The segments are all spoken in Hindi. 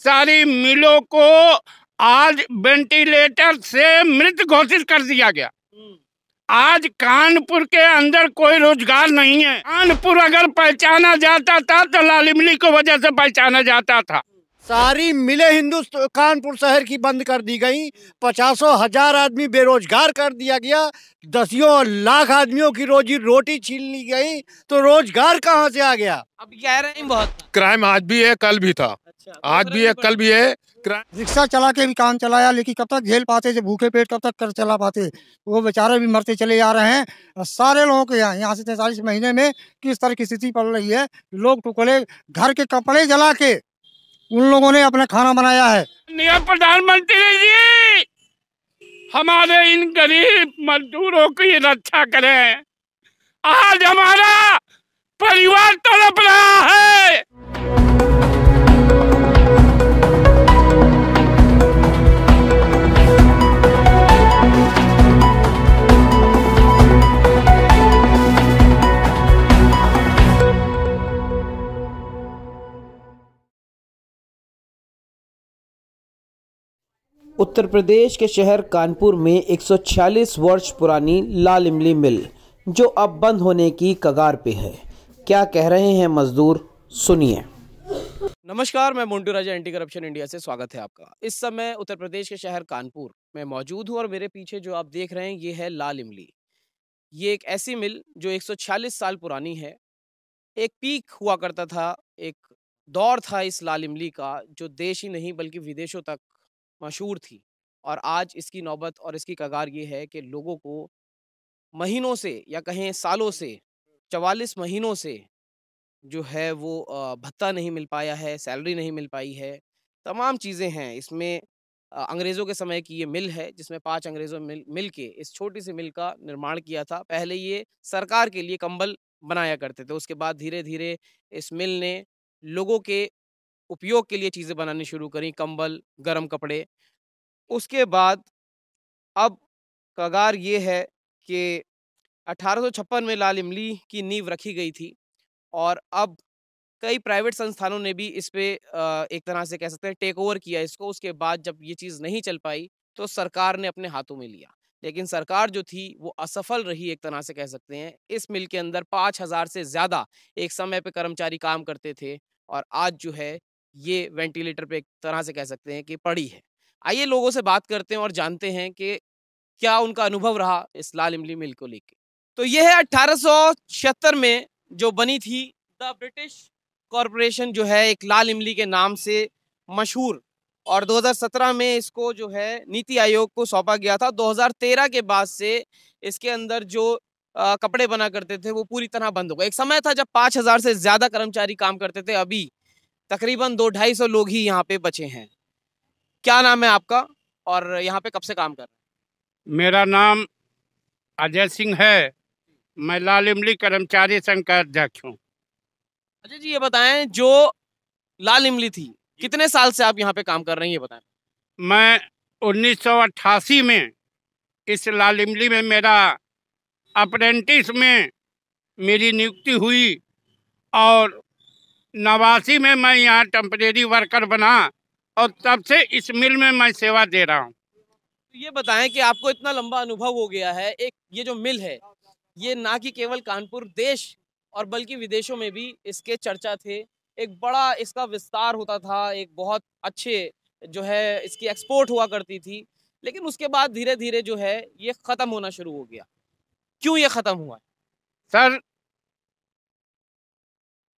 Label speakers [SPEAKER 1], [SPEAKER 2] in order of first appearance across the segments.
[SPEAKER 1] सारी मिलों को आज वेंटिलेटर से मृत घोषित कर दिया गया। आज कानपुर के अंदर कोई रोजगार नहीं है। कानपुर अगर पहचाना जाता था तो लाल इमली की वजह से पहचाना जाता था।
[SPEAKER 2] सारी मिलें हिंदुस्तान कानपुर शहर की बंद कर दी गई। 50,000 आदमी बेरोजगार कर दिया गया। 10 लाख आदमियों की रोजी रोटी छीन ली गई। तो रोजगार कहाँ से आ गया?
[SPEAKER 3] अब कह रहे हैं बहुत
[SPEAKER 4] क्राइम आज भी है, कल भी था।
[SPEAKER 3] अच्छा,
[SPEAKER 4] आज भी है, कल भी है।
[SPEAKER 5] रिक्शा चला के भी काम चलाया, लेकिन कब तक झेल पाते थे? भूखे पेट कब तक कर चला पाते? वो बेचारे भी मरते चले जा रहे हैं। और सारे लोगों के यहाँ से 43 महीने में किस तरह की स्थिति पड़ रही है। लोग टुकड़े घर के कपड़े जला के उन लोगों ने अपना खाना बनाया है।
[SPEAKER 1] प्रधानमंत्री जी, हमारे इन गरीब मजदूरों की रक्षा करें। आज हमारा परिवार तड़प रहा है।
[SPEAKER 3] उत्तर प्रदेश के शहर कानपुर में 146 वर्ष पुरानी लाल इमली मिल जो अब बंद होने की कगार पे है। क्या कह रहे हैं मजदूर, सुनिए। नमस्कार, मैं मोन्टू राजा, एंटी करप्शन इंडिया से स्वागत है आपका। इस समय उत्तर प्रदेश के शहर कानपुर में मौजूद हूँ और मेरे पीछे जो आप देख रहे हैं ये है लाल इमली। ये एक ऐसी मिल जो 146 साल पुरानी है। एक पीक हुआ करता था, एक दौर था इस लाल इमली का जो देश ही नहीं बल्कि विदेशों तक मशहूर थी। और आज इसकी नौबत और इसकी कगार ये है कि लोगों को महीनों से या कहें सालों से 44 महीनों से जो है वो भत्ता नहीं मिल पाया है, सैलरी नहीं मिल पाई है। तमाम चीज़ें हैं इसमें। अंग्रेज़ों के समय की ये मिल है जिसमें 5 अंग्रेज़ों मिल के इस छोटी सी मिल का निर्माण किया था। पहले ये सरकार के लिए कंबल बनाया करते थे। उसके बाद धीरे धीरे इस मिल ने लोगों के उपयोग के लिए चीज़ें बनानी शुरू करी, कंबल, गर्म कपड़े। उसके बाद अब कगार ये है कि 1856 में लाल इमली की नींव रखी गई थी और अब कई प्राइवेट संस्थानों ने भी इस पे एक तरह से कह सकते हैं टेक ओवर किया इसको। उसके बाद जब ये चीज़ नहीं चल पाई तो सरकार ने अपने हाथों में लिया, लेकिन सरकार जो थी वो असफल रही एक तरह से कह सकते हैं। इस मिल के अंदर 5,000 से ज़्यादा एक समय पे कर्मचारी काम करते थे और आज जो है ये वेंटिलेटर पे एक तरह से कह सकते हैं कि पड़ी है। आइए लोगों से बात करते हैं और जानते हैं कि क्या उनका अनुभव रहा इस लाल इमली मिल को लेके। तो ये है 1876 में जो बनी थी द ब्रिटिश कॉरपोरेशन, जो है एक लाल इमली के नाम से मशहूर, और 2017 में इसको जो है नीति आयोग को सौंपा गया था। 2013 के बाद से इसके अंदर जो कपड़े बना करते थे वो पूरी तरह बंद हो गए। एक समय था जब 5,000 से ज़्यादा कर्मचारी काम करते थे, अभी तकरीबन 200-250 लोग ही यहाँ पे बचे हैं। क्या नाम है आपका और यहाँ पे कब से काम कर रहे हैं?
[SPEAKER 1] मेरा नाम अजय सिंह है। मैं लाल इमली कर्मचारी संघ का अध्यक्ष हूँ।
[SPEAKER 3] अजय जी, ये बताएं, जो लाल इमली थी कितने साल से आप यहाँ पे काम कर रहे हैं, ये बताएं।
[SPEAKER 1] मैं 1988 में इस लाल इमली में मेरा अप्रेंटिस में मेरी नियुक्ति हुई और 89 में मैं यहाँ टेम्परेरी वर्कर बना और तब से इस मिल में मैं सेवा दे रहा हूँ।
[SPEAKER 3] तो ये बताएं कि आपको इतना लंबा अनुभव हो गया है, एक ये जो मिल है ये ना कि केवल कानपुर देश और बल्कि विदेशों में भी इसके चर्चा थे। एक बड़ा इसका विस्तार होता था, एक बहुत अच्छे जो है इसकी एक्सपोर्ट हुआ करती थी, लेकिन उसके बाद धीरे धीरे जो है ये ख़त्म होना शुरू हो गया। क्यों ये ख़त्म हुआ?
[SPEAKER 1] सर,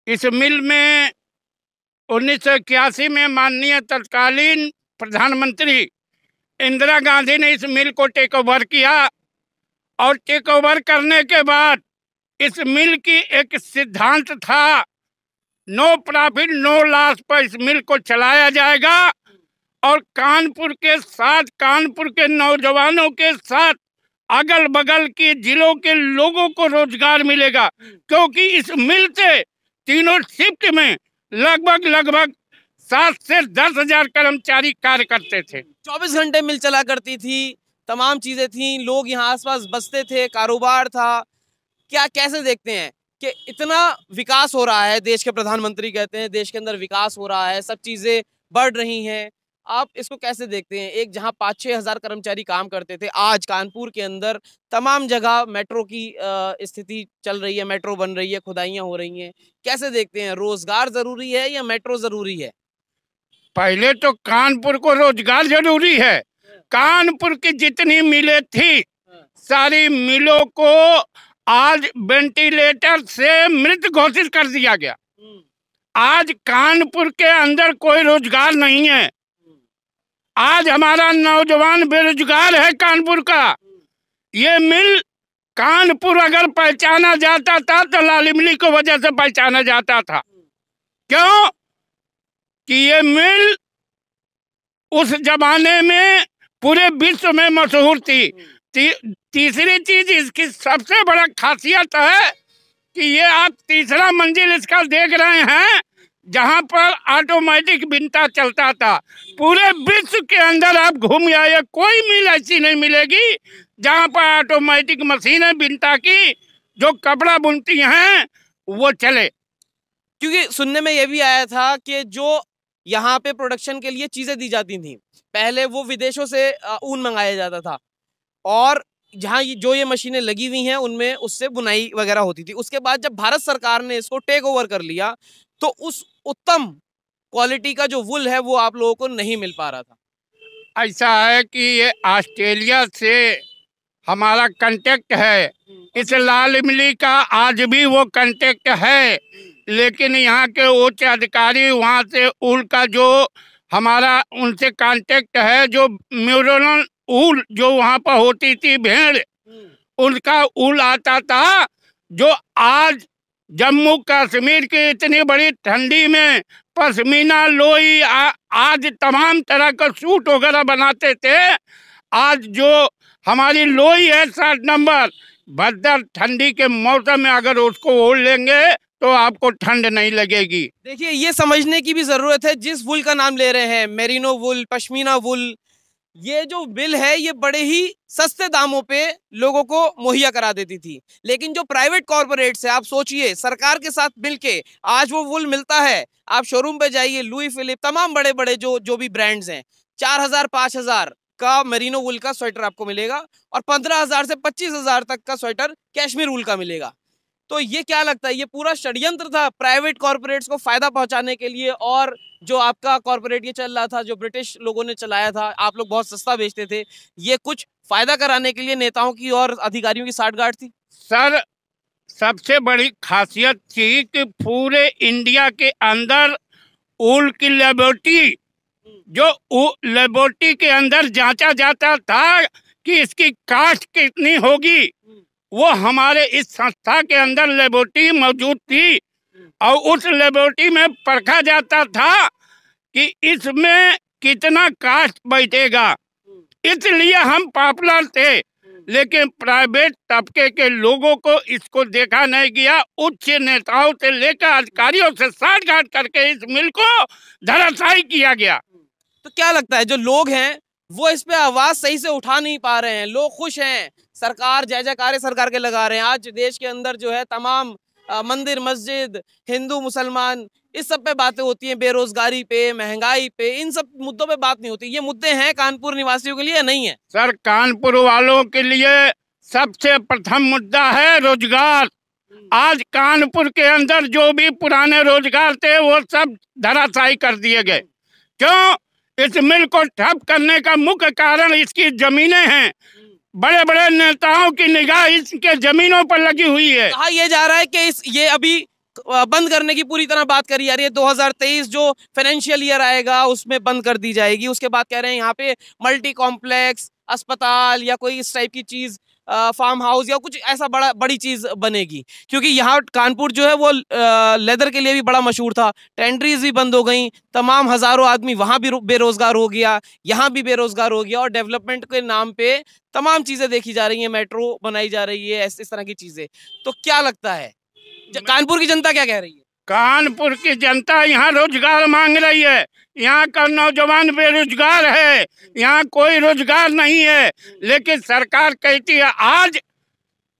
[SPEAKER 1] इस मिल में 1981 में माननीय तत्कालीन प्रधानमंत्री इंदिरा गांधी ने इस मिल को टेक ओवर किया और टेक ओवर करने के बाद इस मिल की एक सिद्धांत था, नो प्रॉफिट नो लॉस पर इस मिल को चलाया जाएगा और कानपुर के साथ, कानपुर के नौजवानों के साथ अगल बगल के जिलों के लोगों को रोजगार मिलेगा, क्योंकि इस मिल से तीनों शिफ्ट में लगभग 7 से 10,000 कर्मचारी कार्य करते थे।
[SPEAKER 3] 24 घंटे मिल चला करती थी, तमाम चीजें थी, लोग यहाँ आसपास बसते थे, कारोबार था। क्या कैसे देखते हैं कि इतना विकास हो रहा है? देश के प्रधानमंत्री कहते हैं देश के अंदर विकास हो रहा है, सब चीजें
[SPEAKER 6] बढ़ रही हैं, आप इसको कैसे देखते हैं? एक जहां 5-6 हज़ार कर्मचारी काम करते थे, आज कानपुर के अंदर तमाम जगह मेट्रो की स्थिति चल रही है, मेट्रो बन रही है, खुदाइयाँ हो रही हैं। कैसे देखते हैं, रोजगार जरूरी है या मेट्रो जरूरी है?
[SPEAKER 1] पहले तो कानपुर को रोजगार जरूरी है। कानपुर की जितनी मिलें थी, सारी मिलों को आज वेंटिलेटर से मृत घोषित कर दिया गया। आज कानपुर के अंदर कोई रोजगार नहीं है। आज हमारा नौजवान बेरोजगार है कानपुर का। ये मिल कानपुर अगर पहचाना जाता था तो लाल इमली की वजह से पहचाना जाता था। क्यों कि ये मिल उस जमाने में पूरे विश्व में मशहूर थी। तीसरी चीज इसकी सबसे बड़ा खासियत है कि ये आप तीसरा मंजिल इसका देख रहे हैं, जहां पर ऑटोमेटिक बिनता चलता था। पूरे विश्व के अंदर आप घूम आए, कोई मिल ऐसी नहीं मिलेगी जहां पर ऑटोमेटिक मशीनें बिनता की जो कपड़ा बुनती हैं वो चले।
[SPEAKER 6] क्योंकि सुनने में ये भी आया था कि जो यहाँ पे प्रोडक्शन के लिए चीजें दी जाती थी, पहले वो विदेशों से ऊन मंगाया जाता था, और जहाँ जो ये मशीनें लगी हुई हैं उनमें उससे बुनाई वगैरह होती थी। उसके बाद जब भारत सरकार ने इसको टेक ओवर कर लिया तो उस उत्तम क्वालिटी का जो वुल है वो आप लोगों को नहीं मिल पा रहा था।
[SPEAKER 1] ऐसा है कि ये ऑस्ट्रेलिया से हमारा कांटेक्ट है, इस लाल इमली का आज भी वो कांटेक्ट है, लेकिन यहाँ के उच्च अधिकारी वहाँ से ऊल का जो हमारा उनसे कांटेक्ट है, जो म्यूरल ऊल जो वहाँ पर होती थी भेड़, उनका ऊल आता था, जो आज जम्मू कश्मीर की इतनी बड़ी ठंडी में पश्मीना लोई आज तमाम तरह का सूट वगैरह बनाते थे। आज जो हमारी लोई है 60 नंबर, भद्दर ठंडी के मौसम में अगर उसको ओढ़ लेंगे तो आपको ठंड नहीं लगेगी।
[SPEAKER 6] देखिए, ये समझने की भी जरूरत है, जिस वुल का नाम ले रहे हैं, मेरिनो वुल, पश्मीना वुल, ये जो बिल है ये बड़े ही सस्ते दामों पे लोगों को मुहैया करा देती थी। लेकिन जो प्राइवेट कॉर्पोरेट्स है, आप सोचिए, सरकार के साथ मिलके आज वो वुल मिलता है। आप शोरूम पे जाइए, लुई फिलिप, तमाम बड़े बड़े जो भी ब्रांड्स हैं, 4000 5000 का मेरिनो वुल का स्वेटर आपको मिलेगा, और 15000 से 25000 तक का स्वेटर कैश्मीर वुल का मिलेगा। तो ये क्या लगता है, ये पूरा षड्यंत्र था प्राइवेट कॉर्पोरेट्स को फायदा पहुंचाने के लिए? और जो आपका कॉर्पोरेट ये चल रहा था, जो ब्रिटिश लोगों ने चलाया था, आप लोग बहुत सस्ता बेचते थे, ये कुछ फायदा कराने के लिए नेताओं की और अधिकारियों की साठगांठ थी?
[SPEAKER 1] सर, सबसे बड़ी खासियत थी कि पूरे इंडिया के अंदर ऊल की लेबोरेटरी, जो लेबोरेटरी के अंदर जांचा जाता था कि इसकी कास्ट कितनी होगी, वो हमारे इस संस्था के अंदर लेबोरेटरी मौजूद थी, और उस लेबोरेटरी में परखा जाता था कि इसमें कितना कास्ट बैठेगा। इसलिए हम पॉपुलर थे, लेकिन प्राइवेट तबके के लोगों को इसको देखा नहीं गया। उच्च नेताओं से लेकर अधिकारियों से साठगांठ करके इस मिल को धराशायी किया गया।
[SPEAKER 6] तो क्या लगता है, जो लोग हैं वो इस पे आवाज सही से उठा नहीं पा रहे हैं? लोग खुश हैं, सरकार जय जयकार सरकार के लगा रहे हैं। आज देश के अंदर जो है तमाम मंदिर मस्जिद, हिंदू मुसलमान, इस सब पे बातें होती हैं, बेरोजगारी पे, महंगाई पे, इन सब मुद्दों पे बात नहीं होती। ये मुद्दे हैं कानपुर निवासियों के लिए या नहीं है?
[SPEAKER 1] सर, कानपुर वालों के लिए सबसे प्रथम मुद्दा है रोजगार। आज कानपुर के अंदर जो भी पुराने रोजगार थे वो सब धराशायी कर दिए गए। क्यों? इस मिल को ठप करने का मुख्य कारण इसकी जमीनें हैं। बड़े बड़े नेताओं की निगाह इसके जमीनों पर लगी हुई है।
[SPEAKER 6] कहा यह जा रहा है कि ये अभी बंद करने की पूरी तरह बात करी जा रही है। 2023 जो फाइनेंशियल ईयर आएगा उसमें बंद कर दी जाएगी। उसके बाद कह रहे हैं यहाँ पे मल्टी कॉम्प्लेक्स, अस्पताल या कोई इस टाइप की चीज, फार्म हाउस या कुछ ऐसा बड़ी चीज बनेगी। क्योंकि यहाँ कानपुर जो है वो लेदर के लिए भी बड़ा मशहूर था। टेंड्रीज भी बंद हो गई, तमाम हजारों आदमी वहाँ भी बेरोजगार हो गया, यहाँ भी बेरोजगार हो गया, और डेवलपमेंट के नाम पे तमाम चीजें देखी जा रही हैं, मेट्रो बनाई जा रही है, इस तरह की चीजें। तो क्या लगता है कानपुर की जनता क्या कह रही है?
[SPEAKER 1] कानपुर की जनता यहाँ रोजगार मांग रही है। यहाँ का नौजवान बेरोजगार है, यहाँ कोई रोजगार नहीं है। लेकिन सरकार कहती है, आज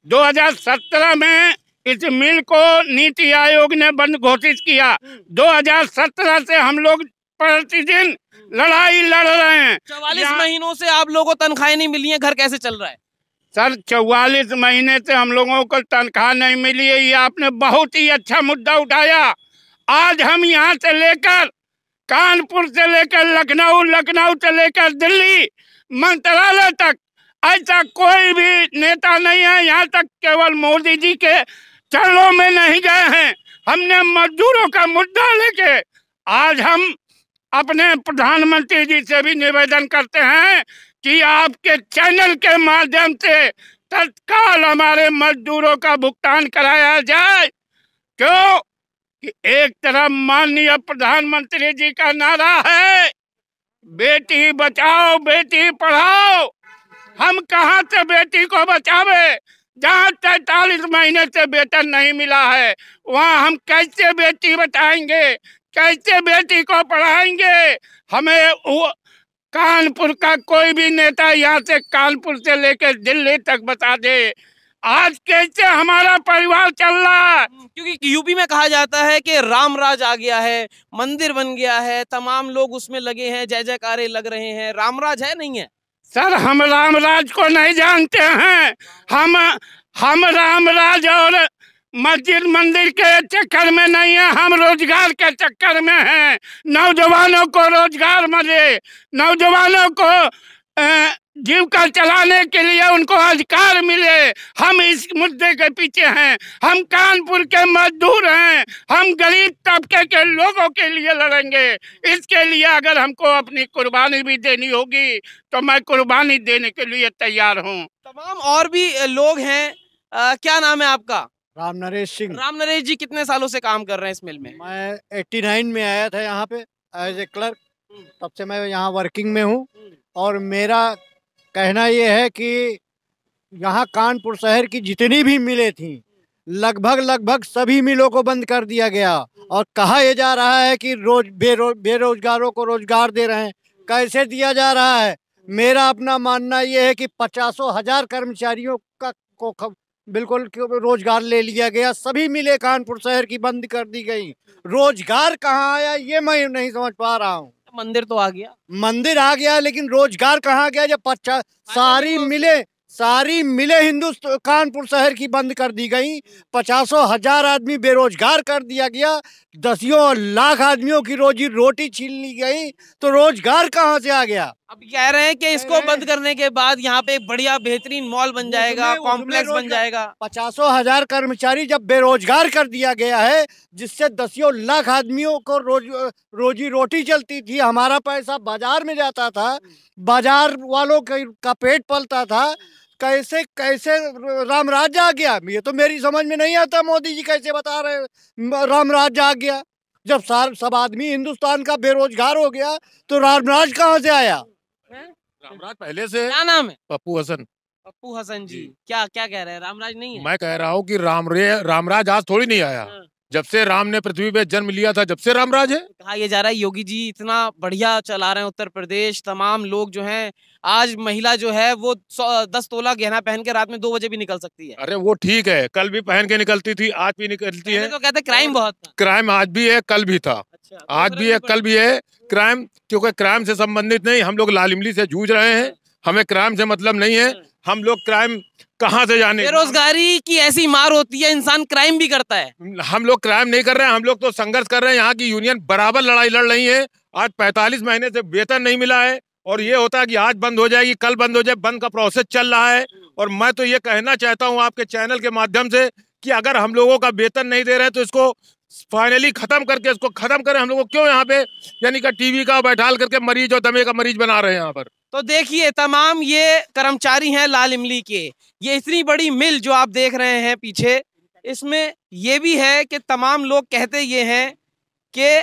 [SPEAKER 1] 2017 में इस मिल को नीति आयोग ने बंद घोषित किया। 2017 से हम लोग प्रतिदिन लड़ाई लड़ रहे हैं।
[SPEAKER 6] 44 महीनों से आप लोगों को तनख्वाहें नहीं मिली हैं, घर कैसे चल रहा है?
[SPEAKER 1] सर 44 महीने से हम लोगों को तनख्वाह नहीं मिली है, ये आपने बहुत ही अच्छा मुद्दा उठाया। आज हम यहाँ से लेकर कानपुर से लेकर लखनऊ, लखनऊ से लेकर दिल्ली मंत्रालय तक ऐसा कोई भी नेता नहीं है, यहाँ तक केवल मोदी जी के चरणों में नहीं गए हैं। हमने मजदूरों का मुद्दा लेके आज हम अपने प्रधानमंत्री जी से भी निवेदन करते हैं कि आपके चैनल के माध्यम से तत्काल हमारे मजदूरों का भुगतान कराया जाए। क्यों कि एक तरफ माननीय प्रधानमंत्री जी का नारा है बेटी बचाओ बेटी पढ़ाओ, हम कहां से बेटी को बचावे जहां 43 महीने से वेतन नहीं मिला है, वहां हम कैसे बेटी बचाएंगे, कैसे बेटी को पढ़ाएंगे। हमें कानपुर का कोई भी नेता यहाँ से कानपुर से लेकर दिल्ली तक बता दे आज कैसे हमारा परिवार चल रहा है।
[SPEAKER 6] क्योंकि यूपी में कहा जाता है कि राम राज आ गया है, मंदिर बन गया है, तमाम लोग उसमें लगे हैं, जय जयकारे लग रहे हैं। राम राज है नहीं है?
[SPEAKER 1] सर हम राम राज को नहीं जानते हैं, हम राम राज और मस्जिद मंदिर के चक्कर में नहीं है, हम रोजगार के चक्कर में हैं। नौजवानों को रोजगार मिले, नौजवानों को जीविका चलाने के लिए उनको अधिकार मिले, हम इस मुद्दे के पीछे हैं। हम कानपुर के मजदूर हैं, हम गरीब तबके के लोगों के लिए लड़ेंगे। इसके लिए अगर हमको अपनी कुर्बानी भी देनी होगी तो मैं कुर्बानी देने के लिए तैयार हूँ।
[SPEAKER 6] तमाम और भी लोग हैं। क्या नाम है आपका?
[SPEAKER 2] राम नरेश सिंह।
[SPEAKER 6] राम नरेश जी कितने सालों से काम कर रहे हैं इस मिल में?
[SPEAKER 2] मैं 89 में आया था यहाँ पे एज ए क्लर्क, तब से मैं यहाँ वर्किंग में हूँ। और मेरा कहना ये है कि यहाँ कानपुर शहर की जितनी भी मिलें थी लगभग सभी मिलों को बंद कर दिया गया और कहा यह जा रहा है कि बेरोजगारों को रोजगार दे रहे हैं। कैसे दिया जा रहा है? मेरा अपना मानना यह है कि 50,000 कर्मचारियों को बिल्कुल रोजगार ले लिया गया। सभी मिलें कानपुर शहर की बंद कर दी गई। रोजगार कहाँ आया ये मैं नहीं समझ पा रहा हूँ।
[SPEAKER 6] मंदिर तो आ गया,
[SPEAKER 2] मंदिर आ गया, लेकिन रोजगार कहाँ गया? जब सारी मिलें कानपुर शहर की बंद कर दी गई, 50,000 आदमी बेरोजगार कर दिया गया, 10 लाख आदमियों की रोजी रोटी छीन ली गई, तो रोजगार कहाँ से आ गया?
[SPEAKER 6] अब कह रहे हैं कि इसको बंद करने के बाद यहाँ पे एक बढ़िया बेहतरीन मॉल बन जाएगा, कॉम्प्लेक्स बन जाएगा।
[SPEAKER 2] 50,000 कर्मचारी जब बेरोजगार कर दिया गया है, जिससे 10 लाख आदमियों को रोजी रोटी चलती थी, हमारा पैसा बाजार में जाता था, बाजार वालों का पेट पलता था, कैसे कैसे राम राज आ गया? ये तो मेरी समझ में नहीं आता। मोदी जी कैसे बता रहे राम राज आ गया? जब सब आदमी हिंदुस्तान का बेरोजगार हो गया तो राम राज कहाँ से आया?
[SPEAKER 4] रामराज पहले से।
[SPEAKER 6] क्या नाम है?
[SPEAKER 4] पप्पू हसन।
[SPEAKER 6] पप्पू हसन जी क्या कह रहे हैं? रामराज नहीं है?
[SPEAKER 4] मैं कह रहा हूँ कि रामराज आज थोड़ी नहीं आया। जब से राम ने पृथ्वी पे जन्म लिया था जब से रामराज है।
[SPEAKER 6] कहा यह जा रहा है योगी जी इतना बढ़िया चला रहे हैं उत्तर प्रदेश, तमाम लोग जो हैं, आज महिला जो है वो 10 तोला गहना पहन के रात में 2 बजे भी निकल सकती है।
[SPEAKER 4] अरे वो ठीक है, कल भी पहन के निकलती थी, आज भी निकलती है।
[SPEAKER 6] तो कहते क्राइम बहुत था।
[SPEAKER 4] क्राइम आज भी है, कल भी था।
[SPEAKER 6] अच्छा,
[SPEAKER 4] आज भी है, कल भी है क्राइम, क्योंकि क्राइम से संबंधित नहीं, हम लोग लाल इमली से जूझ रहे हैं, हमें क्राइम से मतलब नहीं है। हम लोग क्राइम कहाँ से जाने?
[SPEAKER 6] बेरोजगारी की ऐसी मार होती है, इंसान क्राइम भी करता है।
[SPEAKER 4] हम लोग क्राइम नहीं कर रहे हैं, हम लोग तो संघर्ष कर रहे हैं। यहाँ की यूनियन बराबर लड़ाई लड़ रही है। आज 45 महीने से वेतन नहीं मिला है और ये होता है कि आज बंद हो जाएगी, कल बंद हो जाए, बंद का प्रोसेस चल रहा है। और मैं तो ये कहना चाहता हूँ आपके चैनल के माध्यम से कि अगर हम लोगों का वेतन नहीं दे रहे हैं तो इसको फाइनली खत्म करके इसको खत्म करें। हम लोग क्यों यहाँ पे यानी कि टीवी का बैठाल करके मरीज और दमे का मरीज बना रहे हैं यहाँ पर?
[SPEAKER 6] तो देखिए तमाम ये कर्मचारी हैं लाल इमली के। ये इतनी बड़ी मिल जो आप देख रहे हैं पीछे, इसमें ये भी है कि तमाम लोग कहते ये हैं कि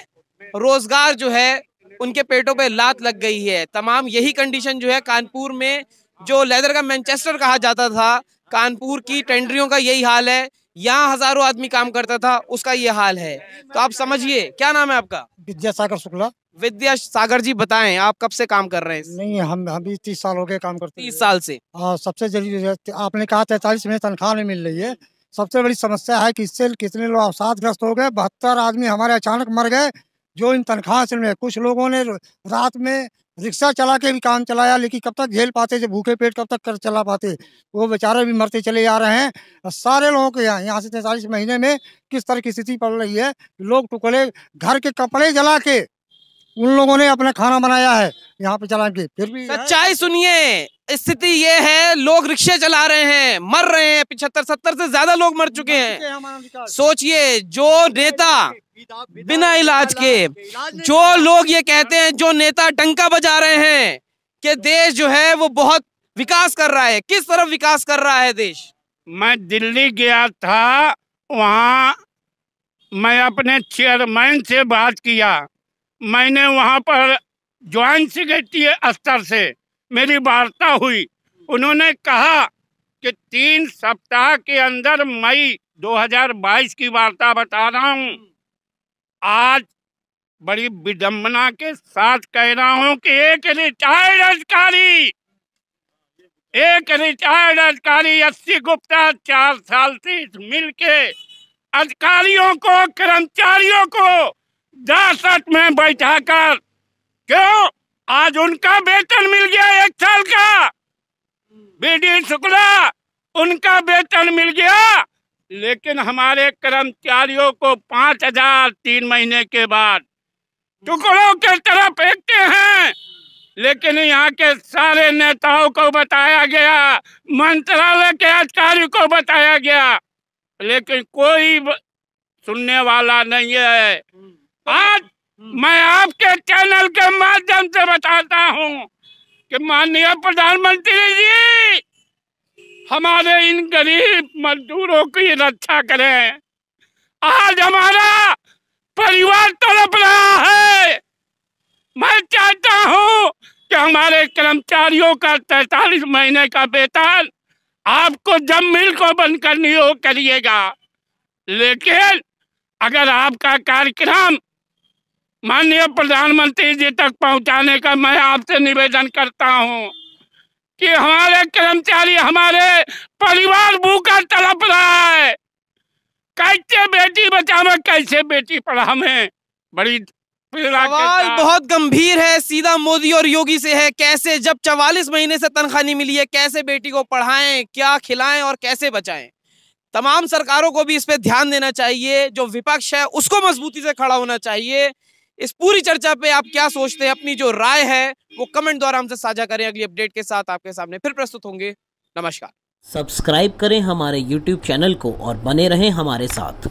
[SPEAKER 6] रोजगार जो है उनके पेटों पे लात लग गई है। तमाम यही कंडीशन जो है कानपुर में, जो लेदर का मैनचेस्टर कहा जाता था, कानपुर की टेंडरियों का यही हाल है। यहाँ हजारों आदमी काम करता था, उसका ये हाल है। तो आप समझिए। क्या नाम है आपका?
[SPEAKER 5] विद्यासागर शुक्ला।
[SPEAKER 6] विद्यासागर जी बताएं, आप कब से काम कर रहे हैं?
[SPEAKER 5] नहीं, हम भी 30 साल हो गए काम करते।
[SPEAKER 6] 30 साल से।
[SPEAKER 5] सबसे जरूरी आपने कहा 43 में तनख्वाह नहीं मिल रही है। सबसे बड़ी समस्या है कि इससे कितने लोग अवसादग्रस्त हो गए। 72 आदमी हमारे अचानक मर गए। जो इन तनख्वाह से में कुछ लोगों ने रात में रिक्शा चला के भी काम चलाया, लेकिन कब तक झेल पाते थे, भूखे पेट कब तक कर चला पाते, वो बेचारे भी मरते चले जा रहे हैं। सारे लोगों के यहाँ से 43 महीने में किस तरह की स्थिति पड़ रही है। लोग टुकड़े घर के कपड़े जला के उन लोगों ने अपना खाना बनाया है यहाँ पे चला के, फिर भी
[SPEAKER 6] सच्चाई सुनिए, स्थिति ये है, लोग रिक्शे चला रहे हैं, मर रहे हैं, 75-70 से ज्यादा लोग मर चुके हैं। सोचिए, जो नेता बिना इलाज के, जो लोग ये कहते हैं, जो नेता डंका बजा रहे हैं कि देश जो है वो बहुत विकास कर रहा है, किस तरफ विकास कर रहा है देश।
[SPEAKER 1] मैं दिल्ली गया था, वहाँ मैं अपने चेयरमैन से बात किया। मैंने वहाँ पर ज्वाइंट सेक्रेटरी स्तर से मेरी वार्ता हुई। उन्होंने कहा कि 3 सप्ताह के अंदर, मई 2022 की वार्ता बता रहा हूँ, आज बड़ी विडंबना के साथ कह रहा हूँ कि एक रिटायर्ड अधिकारी अस्सी गुप्ता 4 साल से इस मिल के अधिकारियों को, कर्मचारियों को 10 में बैठाकर, क्यों आज उनका वेतन मिल गया 1 साल का। बीडी शुक्ला, उनका वेतन मिल गया, लेकिन हमारे कर्मचारियों को 5,000 3 महीने के बाद टुकड़ों के तरफ फेंकते हैं। लेकिन यहाँ के सारे नेताओं को बताया गया, मंत्रालय के अधिकारी को बताया गया, लेकिन कोई सुनने वाला नहीं है। आज मैं आपके चैनल के माध्यम से बताता हूँ कि माननीय प्रधानमंत्री जी, हमारे इन गरीब मजदूरों की रक्षा करें। आज हमारा परिवार तड़प रहा है। मैं चाहता हूँ कि हमारे कर्मचारियों का 43 महीने का वेतन आपको जब मिल को बंद करनी हो करिएगा, लेकिन अगर आपका कार्यक्रम माननीय प्रधानमंत्री जी तक पहुंचाने का मैं आपसे निवेदन करता हूं कि हमारे कर्मचारी, हमारे परिवार भूखा तड़प रहा है। कैसे बेटी बचावे, कैसे बेटी पढ़ावे, बड़ी
[SPEAKER 6] सवाल बहुत गंभीर है, सीधा मोदी और योगी से है। कैसे, जब 44 महीने से तनख्वाह नहीं मिली है, कैसे बेटी को पढ़ाएं, क्या खिलाएं और कैसे बचाएं। तमाम सरकारों को भी इस पे ध्यान देना चाहिए। जो विपक्ष है उसको मजबूती से खड़ा होना चाहिए। इस पूरी चर्चा पे आप क्या सोचते हैं, अपनी जो राय है वो कमेंट द्वारा हमसे साझा करें। अगली अपडेट के साथ आपके सामने फिर प्रस्तुत होंगे। नमस्कार।
[SPEAKER 7] सब्सक्राइब करें हमारे YouTube चैनल को और बने रहें हमारे साथ।